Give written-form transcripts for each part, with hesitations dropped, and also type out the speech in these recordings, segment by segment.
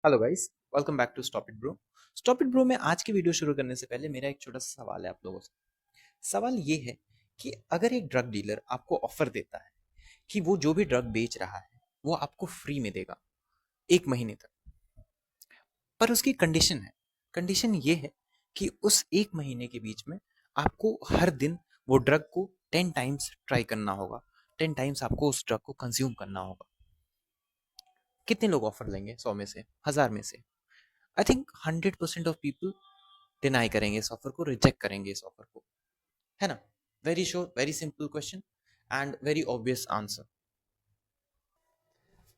Hello guys, welcome back to stop it bro. Stop it bro में आज की video शुरू करने से पहले मेरा एक छोटा सा सवाल है आप लोगों से। सवाल ये है कि अगर एक ड्रग डीलर आपको ऑफर देता है कि वो जो भी ड्रग बेच रहा है वो आपको फ्री में देगा 1 महीने तक, पर उसकी कंडीशन है। कंडीशन ये है कि उस 1 महीने के बीच में आपको हर दिन वो ड्रग को 10 टाइम्स ट्राई करना होगा। 10 टाइम्स आपको उस ड्रग को कंज्यूम करना होगा। कितने लोग ऑफर लेंगे? 100 में से, 1000 में से? I think 100% of people deny करेंगे इस ऑफर को, रिजेक्ट करेंगे इस ऑफर को, है ना? Very sure, very simple question and very obvious answer.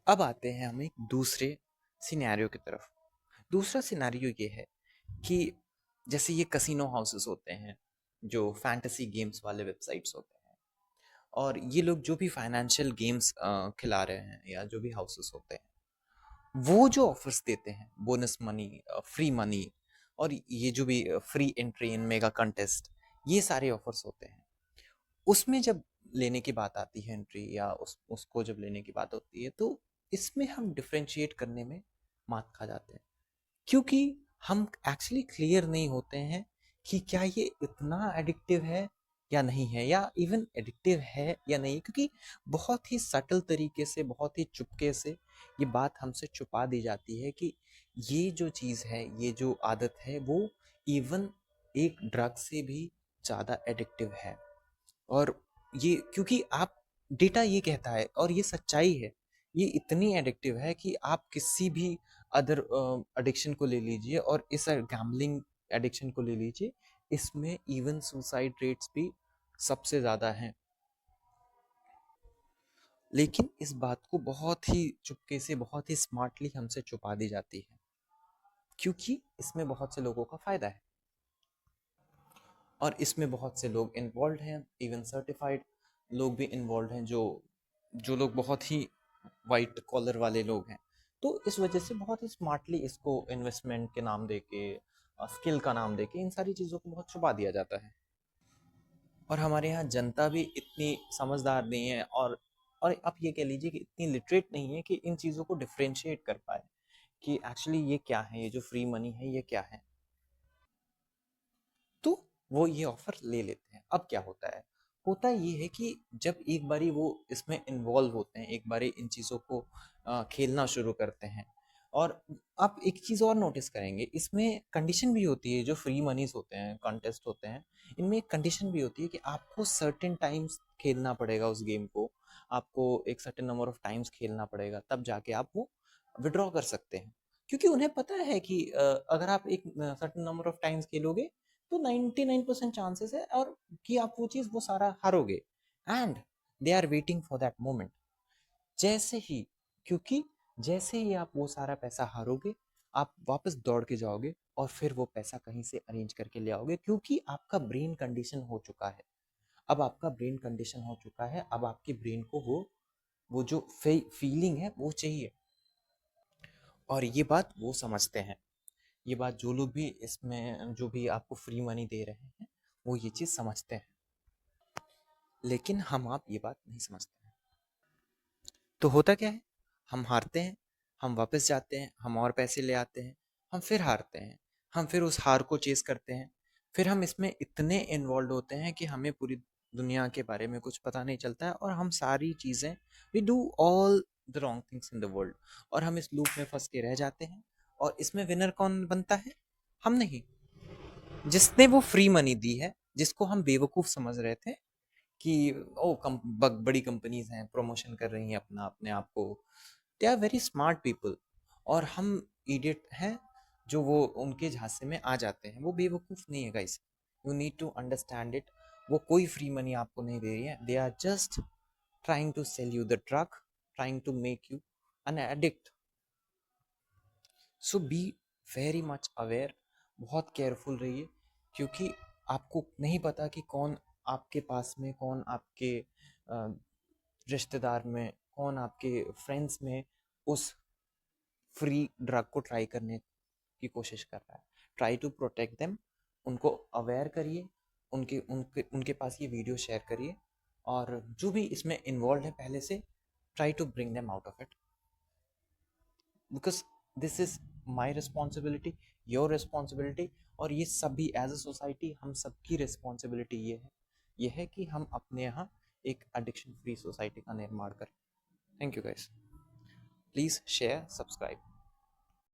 अब आते हैं हम एक दूसरे सिनेरियो की तरफ। दूसरा सिनेरियो ये है कि जैसे ये कसिनो हाउसेस होते हैं, जो फैंटेसी गेम्स वाले वेबसाइट्स होते हैं, और ये लोग जो भी फाइनेंशियल गेम्स खिला रहे हैं या जो भी हाउसेस होते हैं, वो जो ऑफर्स देते हैं, बोनस मनी, फ्री मनी, और ये जो भी free entry in mega contest, ये सारे ऑफर्स होते हैं। उसमें जब लेने की बात आती है एंट्री, या उसको जब लेने की बात होती है, तो इसमें हम डिफरेंशिएट करने में मात खा जाते हैं, क्योंकि हम एक्चुअली क्लियर नहीं होते हैं कि क्या ये इतना एडिक्टिव है या नहीं है, या इवन एडिक्टिव है या नहीं, क्योंकि बहुत ही सटल तरीके से, बहुत ही चुपके से ये बात हमसे छुपा दी जाती है कि ये जो चीज़ है, ये जो आदत है, वो इवन एक ड्रग से भी ज़्यादा एडिक्टिव है। और ये क्योंकि आप, डेटा ये कहता है और ये सच्चाई है, ये इतनी एडिक्टिव है कि आप किसी भी अदर एडिक्शन को ले लीजिए, और इस गैम्बलिंग एडिक्शन को ले लीजिए, इसमें इवन सुसाइड रेट्स भी सबसे ज़्यादा हैं। लेकिन इस बात को बहुत ही चुपके से, बहुत ही स्मार्टली हमसे छुपा दी जाती है, क्योंकि इसमें बहुत से लोगों का फ़ायदा है और इसमें बहुत से लोग इन्वॉल्व हैं, इवन सर्टिफाइड लोग भी इन्वॉल्व हैं, जो जो लोग बहुत ही वाइट कॉलर वाले लोग हैं। तो इस वजह से बहुत ही स्मार्टली इसको इन्वेस्टमेंट के नाम देके, स्किल का नाम देके, इन सारी चीज़ों को बहुत छुपा दिया जाता है। और हमारे यहाँ जनता भी इतनी समझदार नहीं है, और आप ये कह लीजिए कि इतनी लिटरेट नहीं है कि इन चीज़ों को डिफ्रेंशिएट कर पाए कि एक्चुअली ये क्या है, ये जो फ्री मनी है ये क्या है। तो वो ये ऑफर ले लेते हैं। अब क्या होता है? होता ये है कि जब एक बारी वो इसमें इन्वॉल्व होते हैं, एक बारी इन चीज़ों को खेलना शुरू करते हैं, और आप एक चीज़ और नोटिस करेंगे, इसमें कंडीशन भी होती है। जो फ्री मनीज होते हैं, कॉन्टेस्ट होते हैं, इनमें एक कंडीशन भी होती है कि आपको सर्टेन टाइम्स खेलना पड़ेगा उस गेम को। आपको एक सर्टेन नंबर ऑफ टाइम्स खेलना पड़ेगा, तब जाके आप वो विड्रॉ कर सकते हैं। क्योंकि उन्हें पता है कि अगर आप एक सर्टेन नंबर ऑफ टाइम्स खेलोगे तो 99% चांसेस है और कि आप वो चीज़, वो सारा हारोगे। And they are waiting for that moment. जैसे ही, क्योंकि जैसे ही आप वो सारा पैसा हारोगे, आप वापस दौड़ के जाओगे और फिर वो पैसा कहीं से अरेंज करके ले आओगे, क्योंकि आपका ब्रेन कंडीशन हो चुका है। अब आपका ब्रेन कंडीशन हो चुका है, अब आपके ब्रेन को वो जो फीलिंग है वो चाहिए, और ये बात वो समझते हैं। ये बात जो लोग भी इसमें, जो भी आपको फ्री मनी दे रहे हैं, वो ये चीज़ समझते हैं। लेकिन हम आप ये बात नहीं समझते हैं। तो होता क्या है? हम हारते हैं, हम वापस जाते हैं, हम और पैसे ले आते हैं, हम फिर हारते हैं, हम फिर उस हार को चेस करते हैं। फिर हम इसमें इतने इन्वॉल्व होते हैं कि हमें पूरी दुनिया के बारे में कुछ पता नहीं चलता है, और हम सारी चीज़ें, we do all the wrong things in the world, और हम इस लूप में फंस के रह जाते हैं। और इसमें विनर कौन बनता है? हम नहीं। जिसने वो फ्री मनी दी है, जिसको हम बेवकूफ़ समझ रहे थे कि ओ बड़ी कंपनीज हैं, प्रमोशन कर रही हैं अपना, अपने आप को, they are very smart people, और हम इडियट हैं जो वो उनके झांसे में आ जाते हैं। वो बेवकूफ़ नहीं है guys, you need to understand it. वो कोई फ्री मनी आपको नहीं दे रही है, they are just trying to sell you the drug, trying to make you an addict. So be very much aware, बहुत केयरफुल रहिए, क्योंकि आपको नहीं पता कि कौन आपके पास में, कौन आपके रिश्तेदार में, कौन आपके फ्रेंड्स में उस फ्री ड्रग को ट्राई करने की कोशिश कर रहा है। ट्राई टू प्रोटेक्ट देम, उनको अवेयर करिए, उनके उनके उनके पास ये वीडियो शेयर करिए, और जो भी इसमें इन्वॉल्व है पहले से, try to bring them out of it, because this is my responsibility, your responsibility, और ये सभी एज अ सोसाइटी हम सबकी रिस्पॉन्सिबिलिटी ये है कि हम अपने यहाँ एक एडिक्शन फ्री सोसाइटी का निर्माण करें। Thank you guys, please share, subscribe.